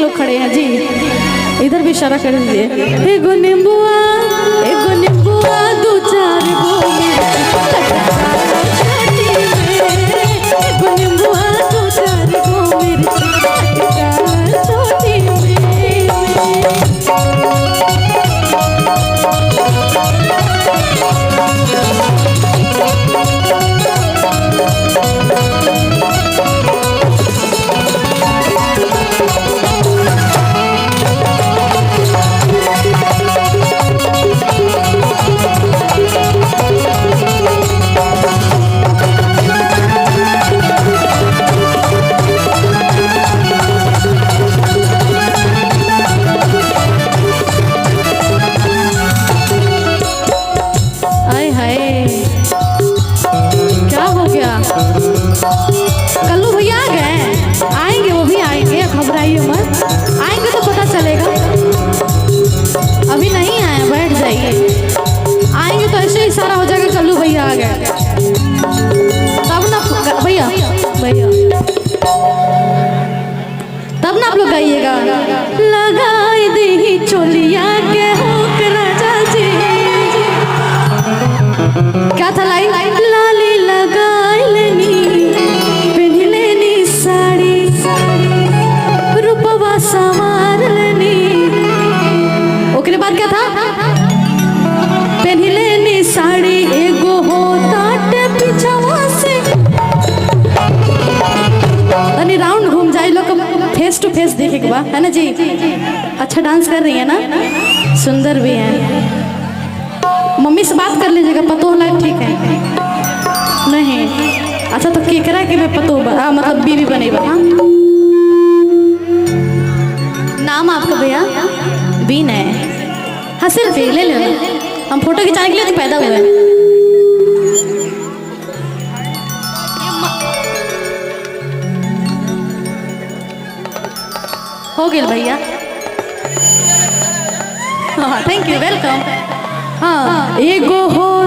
लोग खड़े हैं जी, इधर भी इशारा कर दीजिए। एगो नींबुआ दो चार गो एगो नींबुआ दो चार गो छोटी तब ना आप लोग गाइएगा। लगाई दी चोलिया के हुक राजा जी, क्या था लाइन? लाली लगाई लेनी पहन लेनी साड़ी, रूपवा सवार लेनी, ओकरे बाद क्या था? पहन लेनी साड़ी एगो होता पीछवा से राउंड घूम जाए लोग फेस टू फेस देखे के बाद, है ना जी? अच्छा डांस कर रही है ना, सुंदर भी है। मम्मी से बात कर लीजिएगा, पतो लाइक ठीक है नहीं? अच्छा तो केकरा के मैं पतो मतलब बीवी बनेगा। नाम आपका भैया? बीन है। हाँ सेल्फी ले लो, हम फोटो खिंचाने के लिए तो पैदा हुए हैं। हो गया भैया, हाँ थैंक यू वेलकम। हाँ एगो हो